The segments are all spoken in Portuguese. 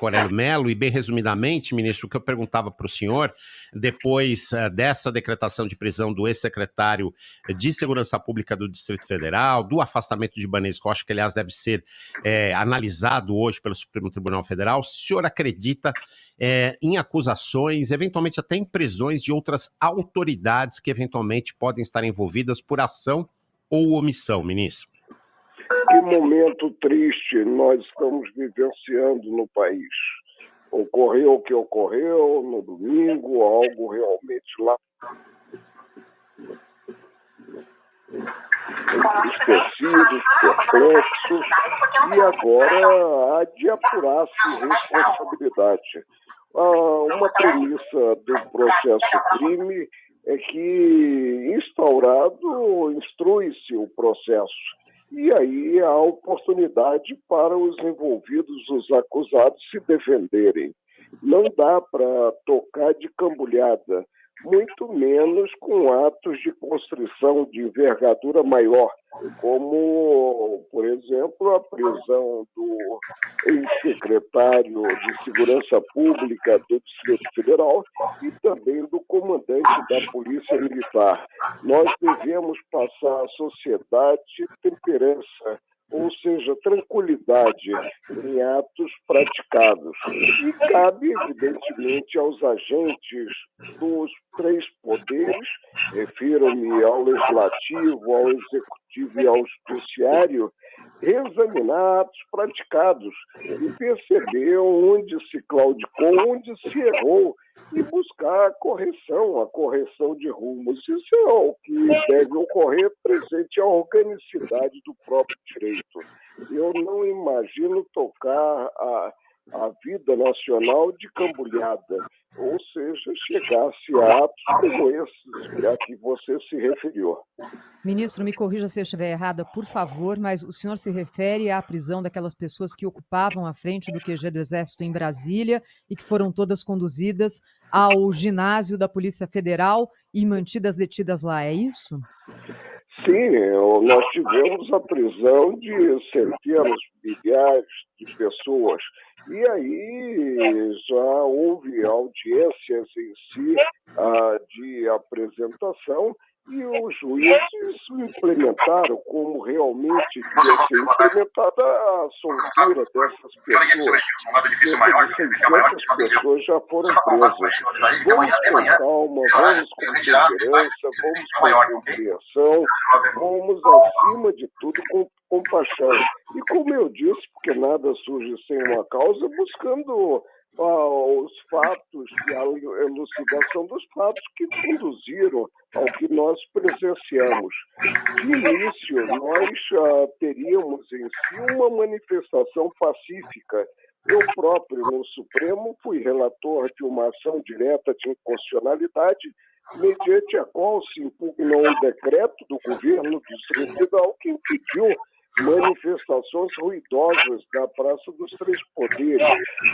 Marco Aurélio Mello, e bem resumidamente, ministro, o que eu perguntava para o senhor, depois dessa decretação de prisão do ex-secretário de Segurança Pública do Distrito Federal, do afastamento de Ibanez Rocha, que aliás deve ser analisado hoje pelo Supremo Tribunal Federal, o senhor acredita em acusações, eventualmente até em prisões de outras autoridades que eventualmente podem estar envolvidas por ação ou omissão, ministro? Que momento triste nós estamos vivenciando no país. Ocorreu o que ocorreu no domingo, algo realmente lá entristecidos, perplexos, e agora há de apurar-se responsabilidade. Uma premissa do processo crime é que, instaurado, instrui-se o processo. E aí há oportunidade para os envolvidos, os acusados, se defenderem. Não dá para tocar de cambulhada, muito menos com atos de constrição de envergadura maior, como, por exemplo, a prisão do ex-secretário de Segurança Pública do Distrito Federal e também do comandante da Polícia Militar. Nós devemos passar à sociedade temperança, ou seja, tranquilidade em atos praticados. E cabe, evidentemente, aos agentes dos três poderes, refiro-me ao Legislativo, ao Executivo e ao Judiciário, reexaminar atos praticados e perceber onde se claudicou, onde se errou, e buscar a correção de rumos. Isso é o que deve ocorrer presente à organicidade do próprio direito. Eu não imagino tocar a vida nacional de cambulhada, ou seja, chegar-se a atos como esses a que você se referiu. Ministro, me corrija se eu estiver errada, por favor, mas o senhor se refere à prisão daquelas pessoas que ocupavam a frente do QG do Exército em Brasília e que foram todas conduzidas ao ginásio da Polícia Federal e mantidas detidas lá, é isso? Sim, nós tivemos a prisão de centenas, milhares de pessoas. E aí já houve audiências em si de apresentação, e os juízes implementaram como realmente devia ser implementada a soltura dessas pessoas. Cerca de 600 pessoas já foram presas. Vamos com calma, vamos com perseverança, vamos com compreensão, vamos, acima de tudo, com compaixão. E como eu disse, porque nada surge sem uma causa, buscando os fatos e a elucidação dos fatos que conduziram ao que nós presenciamos. De início, nós teríamos em si uma manifestação pacífica. Eu próprio, no Supremo, fui relator de uma ação direta de inconstitucionalidade, mediante a qual se impugnou um decreto do governo do Distrito Federal que impediu manifestações ruidosas da Praça dos Três Poderes.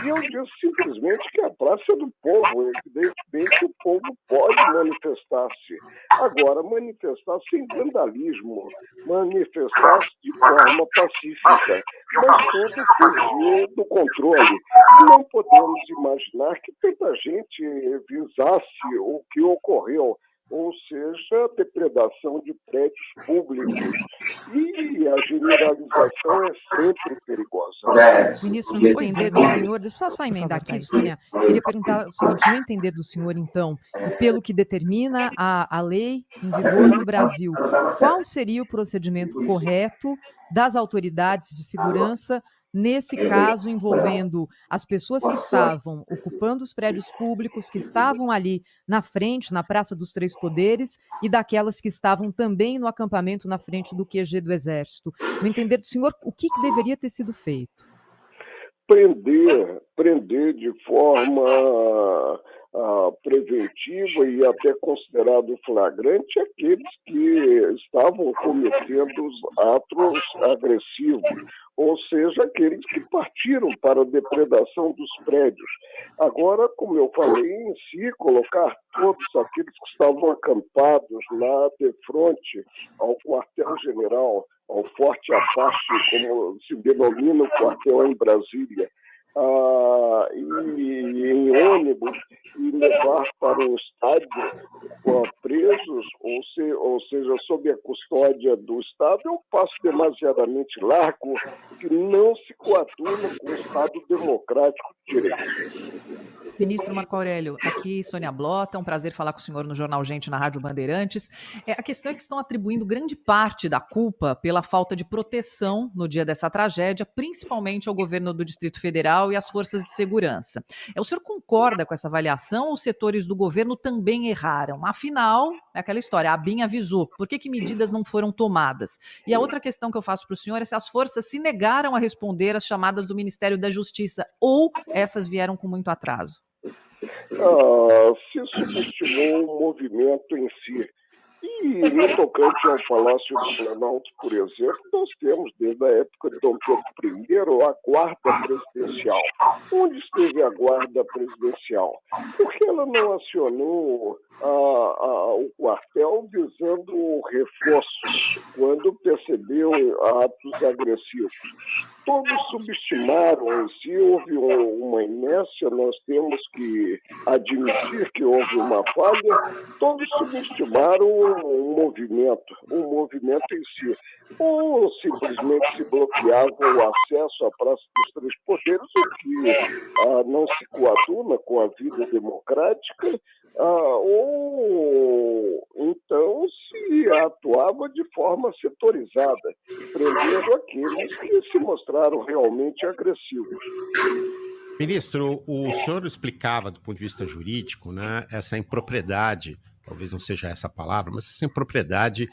E eu disse simplesmente que a praça é do povo, evidentemente o povo pode manifestar-se. Agora, manifestar sem vandalismo, manifestar-se de forma pacífica. Mas tudo fugiu do controle. E não podemos imaginar que tanta gente visasse o que ocorreu, ou seja, a depredação de prédios públicos. E a generalização é sempre perigosa. Ministro, no entender do senhor, deixa eu só emendar aqui, Sônia, queria perguntar o seguinte, no entender do senhor, então, e pelo que determina a lei em vigor no Brasil, qual seria o procedimento correto das autoridades de segurança nesse caso envolvendo as pessoas que estavam ocupando os prédios públicos, que estavam ali na frente, na Praça dos Três Poderes, e daquelas que estavam também no acampamento na frente do QG do Exército? No entender do senhor, o que deveria ter sido feito? Prender de forma preventiva e até considerado flagrante aqueles que estavam cometendo os atos agressivos, ou seja, aqueles que partiram para a depredação dos prédios. Agora, como eu falei em si, colocar todos aqueles que estavam acampados lá de frente ao quartel-general, ao Forte Apache, como se denomina o quartel em Brasília, e em ônibus e levar para o estádio presos, ou seja, sob a custódia do Estado, é um passo demasiadamente largo que não se coaduna com o Estado democrático de direito. Ministro Marco Aurélio, aqui Sônia Blota, um prazer falar com o senhor no Jornal Gente na Rádio Bandeirantes. A questão é que estão atribuindo grande parte da culpa pela falta de proteção no dia dessa tragédia, principalmente ao governo do Distrito Federal e às forças de segurança. O senhor concorda com essa avaliação ou os setores do governo também erraram? Afinal, é aquela história, a ABIN avisou, por que medidas não foram tomadas? E a outra questão que eu faço para o senhor é se as forças se negaram a responder às chamadas do Ministério da Justiça ou essas vieram com muito atraso? Se subestimou o movimento em si. E no tocante ao Palácio do Planalto, por exemplo, nós temos, desde a época de Dom Pedro I, a guarda presidencial. Onde esteve a guarda presidencial? Por que ela não acionou o quartel visando reforço quando percebeu atos agressivos? Todos subestimaram, se houve uma inércia, nós temos que admitir que houve uma falha, todos subestimaram o movimento em si. Ou simplesmente se bloqueava o acesso à Praça dos Três Poderes, o que não se coaduna com a vida democrática, ou então se atuava de forma setorizada, prendendo aqueles que se mostraram realmente agressivos. Ministro, o senhor explicava do ponto de vista jurídico, né, essa impropriedade, talvez não seja essa a palavra, mas essa impropriedade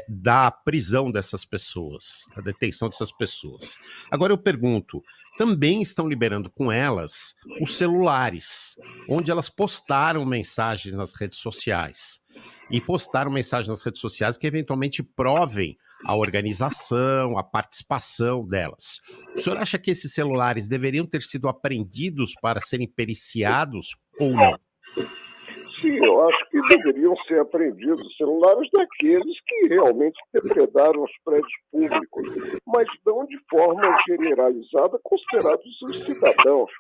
da prisão dessas pessoas, da detenção dessas pessoas. Agora eu pergunto, também estão liberando com elas os celulares, onde elas postaram mensagens nas redes sociais. E postaram mensagens nas redes sociais que eventualmente provem a organização, a participação delas. O senhor acha que esses celulares deveriam ter sido apreendidos para serem periciados ou não? Sim, eu acho que deveriam ser apreendidos celulares daqueles que realmente depredaram os prédios públicos, mas não de forma generalizada considerados os cidadãos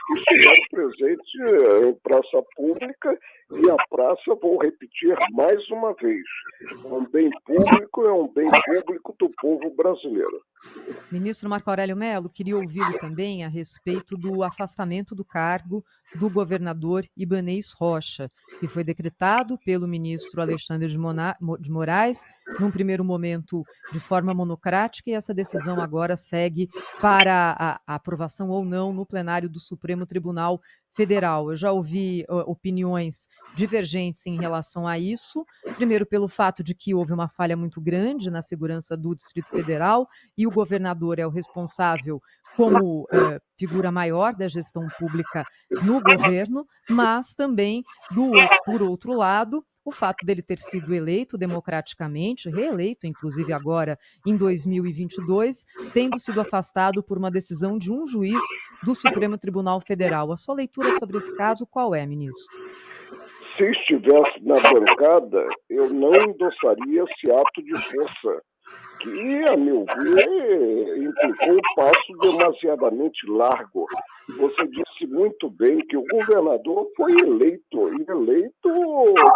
que estiveram presentes em praça pública, e a praça, vou repetir mais uma vez, um bem público é um bem público do povo brasileiro. Ministro Marco Aurélio Mello, queria ouvi-lo também a respeito do afastamento do cargo do governador Ibanez Rocha, que foi decretado pelo ministro Alexandre de Moraes, num primeiro momento de forma monocrática, e essa decisão agora segue para a aprovação ou não no plenário do Supremo Tribunal Federal. Eu já ouvi opiniões divergentes em relação a isso, primeiro pelo fato de que houve uma falha muito grande na segurança do Distrito Federal e o governador é o responsável como figura maior da gestão pública no governo, mas também, por outro lado, o fato dele ter sido eleito democraticamente, reeleito, inclusive agora em 2022, tendo sido afastado por uma decisão de um juiz do Supremo Tribunal Federal. A sua leitura sobre esse caso qual é, ministro? Se estivesse na bancada, eu não endossaria esse ato de força, que, a meu ver, implicou um passo demasiadamente largo. Você disse muito bem que o governador foi eleito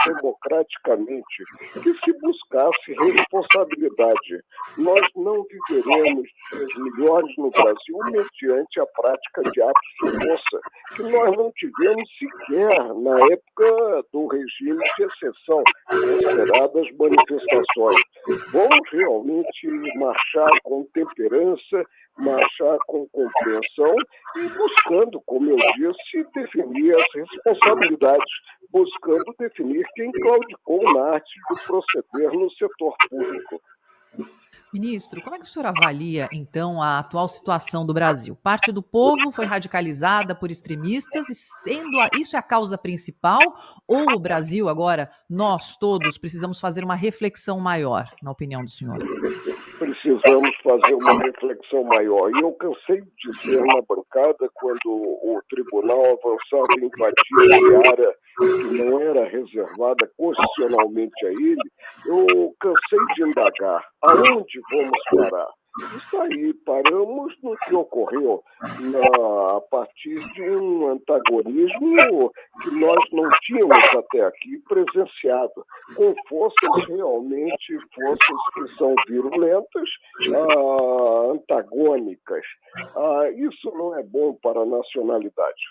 democraticamente, que se buscasse responsabilidade. Nós não viveremos dias melhores no Brasil mediante a prática de atos de força, que nós não tivemos sequer na época do regime de exceção, consideradas manifestações. Vamos realmente marchar com temperança, marchar com compreensão e buscando, como eu disse, definir as responsabilidades, buscando definir quem claudicou na arte de proceder no setor público. Ministro, como é que o senhor avalia, então, a atual situação do Brasil? Parte do povo foi radicalizada por extremistas e isso é a causa principal? Ou o Brasil agora, nós todos, precisamos fazer uma reflexão maior, na opinião do senhor? Precisamos fazer uma reflexão maior. E eu cansei de dizer na bancada, quando o tribunal avançava em invadir a área que não era reservada constitucionalmente a ele, eu cansei de indagar aonde vamos parar. Isso aí, paramos no que ocorreu a partir de um antagonismo que nós não tínhamos até aqui presenciado, com forças realmente, forças que são virulentas, antagônicas. Isso não é bom para a nacionalidade.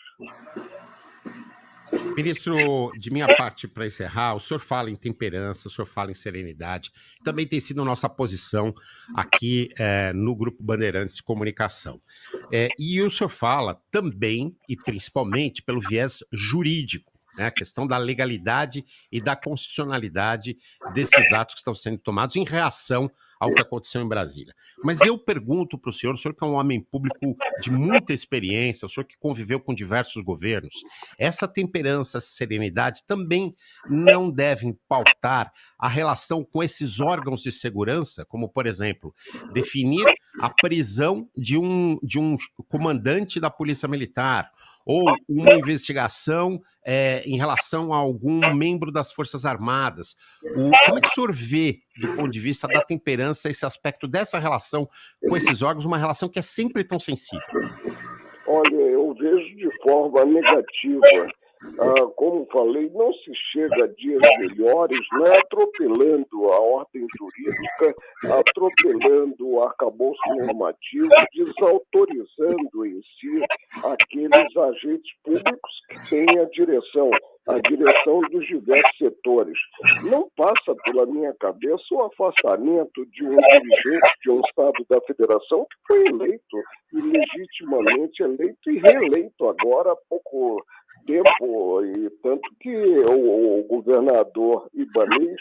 Ministro, de minha parte, para encerrar, o senhor fala em temperança, o senhor fala em serenidade, também tem sido nossa posição aqui no Grupo Bandeirantes de Comunicação. E o senhor fala também, e principalmente, pelo viés jurídico, né, a questão da legalidade e da constitucionalidade desses atos que estão sendo tomados em reação ao que aconteceu em Brasília. Mas eu pergunto para o senhor que é um homem público de muita experiência, o senhor que conviveu com diversos governos, essa temperança, essa serenidade também não devem pautar a relação com esses órgãos de segurança, como, por exemplo, definir a prisão de um comandante da Polícia Militar, ou uma investigação em relação a algum membro das Forças Armadas. Como é que o senhor vê, do ponto de vista da temperança, esse aspecto dessa relação com esses órgãos, uma relação que é sempre tão sensível? Olha, eu vejo de forma negativa. Como falei, não se chega a dias melhores, né, atropelando a ordem jurídica, atropelando o arcabouço normativo, desautorizando em si aqueles agentes públicos que têm a direção dos diversos setores. Não passa pela minha cabeça o afastamento de um dirigente de um Estado da Federação que foi eleito, ilegitimamente eleito e reeleito agora há pouco tempo, e tanto que o governador Ibanez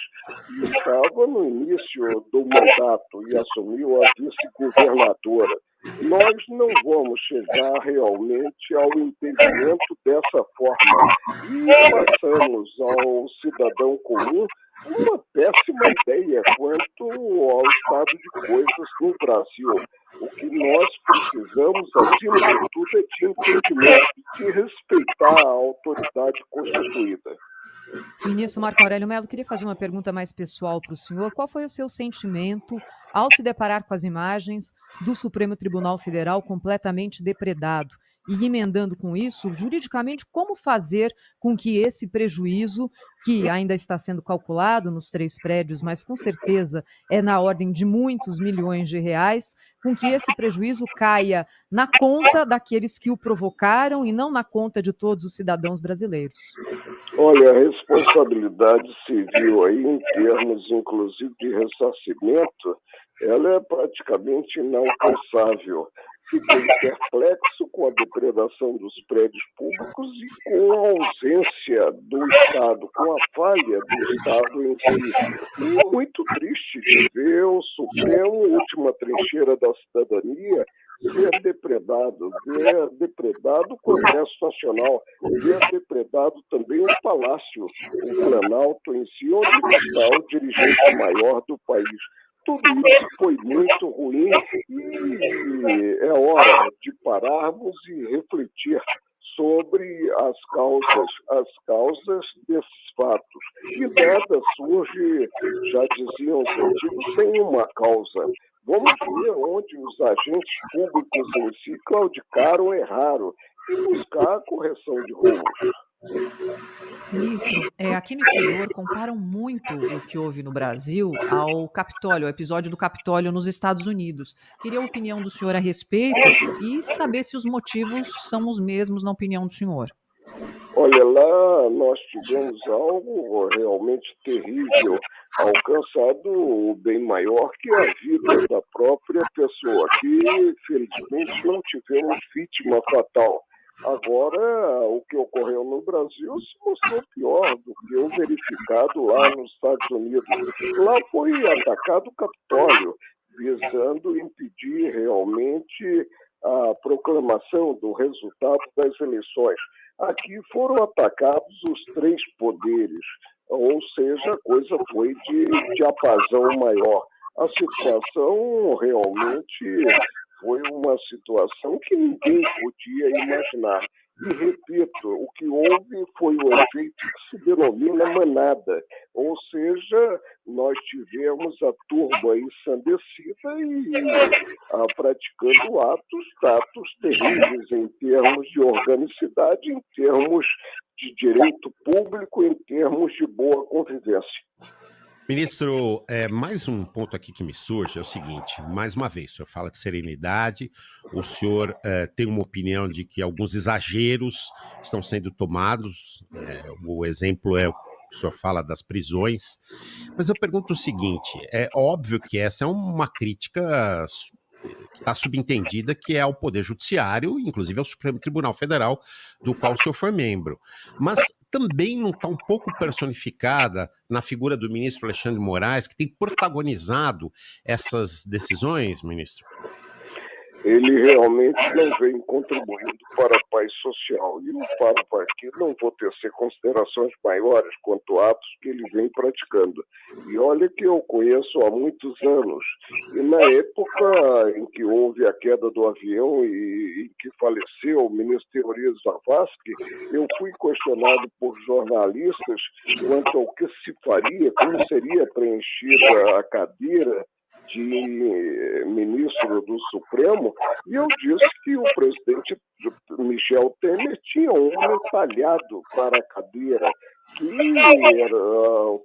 estava no início do mandato e assumiu a vice-governadora. Nós não vamos chegar realmente ao entendimento dessa forma e passamos ao cidadão comum uma péssima ideia quanto ao estado de coisas no Brasil. O que nós precisamos, acima de tudo, é de entendimento, de respeitar a autoridade constituída. Ministro Marco Aurélio Mello, queria fazer uma pergunta mais pessoal para o senhor. Qual foi o seu sentimento ao se deparar com as imagens do Supremo Tribunal Federal completamente depredado? E emendando com isso, juridicamente, como fazer com que esse prejuízo, que ainda está sendo calculado nos 3 prédios, mas com certeza é na ordem de muitos milhões de reais, com que esse prejuízo caia na conta daqueles que o provocaram e não na conta de todos os cidadãos brasileiros? Olha, a responsabilidade civil aí, em termos, inclusive, de ressarcimento, ela é praticamente inalcançável. Fiquei perplexo com a depredação dos prédios públicos e com a ausência do Estado, com a falha do Estado em si. E muito triste de ver o Supremo, última trincheira da cidadania, ser depredado, ver depredado o Congresso Nacional, ver depredado também o Palácio, o Planalto em si, onde está o dirigente maior do país. Tudo isso foi muito ruim e é hora de pararmos e refletir sobre as causas desses fatos. E nada surge, já diziam os antigos, sem uma causa. Vamos ver onde os agentes públicos em si claudicaram, erraram, e buscar a correção de rumos. Ministro, aqui no exterior comparam muito o que houve no Brasil ao Capitólio, ao episódio do Capitólio nos Estados Unidos. Queria a opinião do senhor a respeito e saber se os motivos são os mesmos na opinião do senhor. Olha, lá nós tivemos algo realmente terrível, alcançado bem maior que a vida da própria pessoa, que felizmente não tivemos vítima fatal. Agora, o que ocorreu no Brasil se mostrou pior do que o verificado lá nos Estados Unidos. Lá foi atacado o Capitólio, visando impedir realmente a proclamação do resultado das eleições. Aqui foram atacados os 3 poderes, ou seja, a coisa foi de diapasão maior. A situação realmente foi uma situação que ninguém podia imaginar. E, repito, o que houve foi o efeito que se denomina manada, ou seja, nós tivemos a turba ensandecida e praticando atos terríveis em termos de organicidade, em termos de direito público, em termos de boa convivência. Ministro, mais um ponto aqui que me surge é o seguinte, mais uma vez, o senhor fala de serenidade, o senhor tem uma opinião de que alguns exageros estão sendo tomados, o exemplo é o que o senhor fala das prisões, mas eu pergunto o seguinte, é óbvio que essa é uma crítica que está subentendida, que é ao Poder Judiciário, inclusive ao Supremo Tribunal Federal, do qual o senhor foi membro. Mas também não está um pouco personificada na figura do ministro Alexandre de Moraes, que tem protagonizado essas decisões, ministro? Ele realmente não vem contribuindo para a paz social. E eu falo aqui, não vou tecer considerações maiores quanto atos que ele vem praticando. E olha que eu conheço há muitos anos. E na época em que houve a queda do avião e em que faleceu o ministro Teori Zavascki, eu fui questionado por jornalistas quanto ao que se faria, como seria preenchida a cadeira de ministro do Supremo, e eu disse que o presidente Michel Temer tinha um homem talhado para a cadeira, que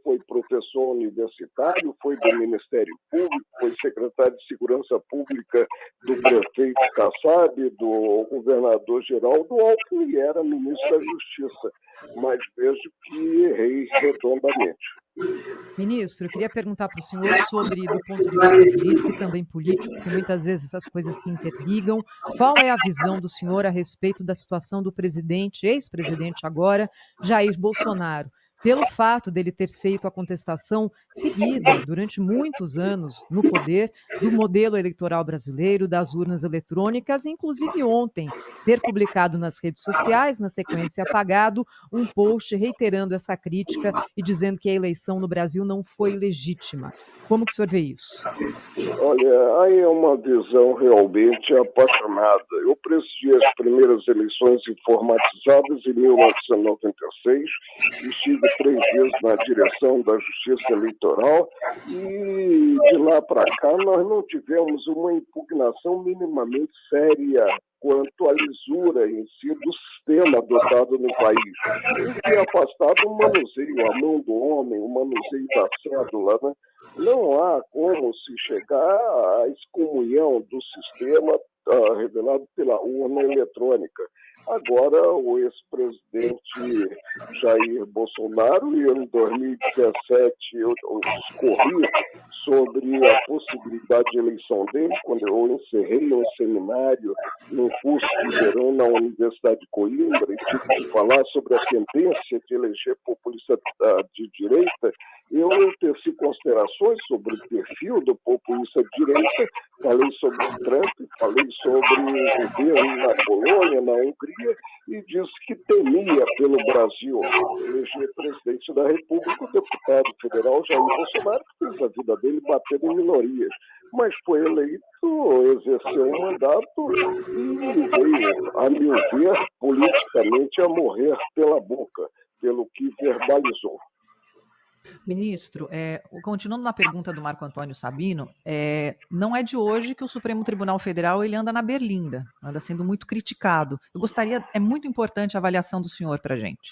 foi professor universitário, foi do Ministério Público, foi secretário de Segurança Pública do prefeito Kassab, do governador Geraldo Alckmin, e era ministro da Justiça. Mas vejo que errei redondamente. Ministro, eu queria perguntar para o senhor sobre, do ponto de vista jurídico e também político, porque muitas vezes essas coisas se interligam. Qual é a visão do senhor a respeito da situação do presidente, ex-presidente agora, Jair Bolsonaro? Pelo fato dele ter feito a contestação seguida durante muitos anos no poder do modelo eleitoral brasileiro, das urnas eletrônicas, e inclusive ontem ter publicado nas redes sociais, na sequência apagado, um post reiterando essa crítica e dizendo que a eleição no Brasil não foi legítima. Como que o senhor vê isso? Olha, aí é uma visão realmente apaixonada. Eu presidi as primeiras eleições informatizadas em 1996, estive 3 vezes na direção da Justiça Eleitoral e de lá para cá nós não tivemos uma impugnação minimamente séria quanto à lisura em si do sistema adotado no país. Em que é afastado o manuseio, a mão do homem, o manuseio da cédula, né? Não há como se chegar à excomunhão do sistema revelado pela urna eletrônica. Agora, o ex-presidente Jair Bolsonaro, e em 2017 eu discorri sobre a possibilidade de eleição dele, quando eu encerrei um seminário no curso de verão na Universidade de Coimbra, e tive que falar sobre a tendência de eleger populista de direita. Eu teci considerações sobre o perfil do populista de direita, falei sobre o Trump, falei sobre o governo na Polônia, na Hungria, e disse que temia pelo Brasil eleger presidente da República o deputado federal Jair Bolsonaro, que fez a vida dele batendo em minorias, mas foi eleito, exerceu um mandato e veio, a meu ver, politicamente a morrer pela boca, pelo que verbalizou. Ministro, continuando na pergunta do Marco Antônio Sabino, não é de hoje que o Supremo Tribunal Federal ele anda na berlinda, anda sendo muito criticado. Eu gostaria, é muito importante a avaliação do senhor para a gente.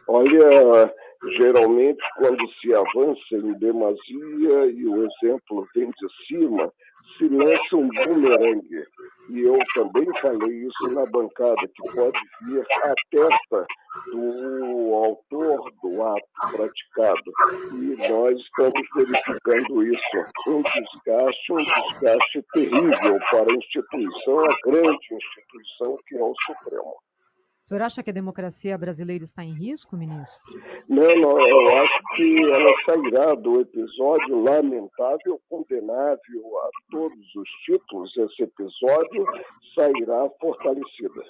Olha, geralmente quando se avança em demasia e o exemplo vem de cima, se lança um bumerangue. E eu também falei isso na bancada, que pode vir à testa do autor do ato praticado. E nós estamos verificando isso. Um desgaste terrível para a instituição, a grande instituição que é o Supremo. O senhor acha que a democracia brasileira está em risco, ministro? Não, eu acho que ela sairá do episódio lamentável, condenável a todos os títulos. Esse episódio sairá fortalecida.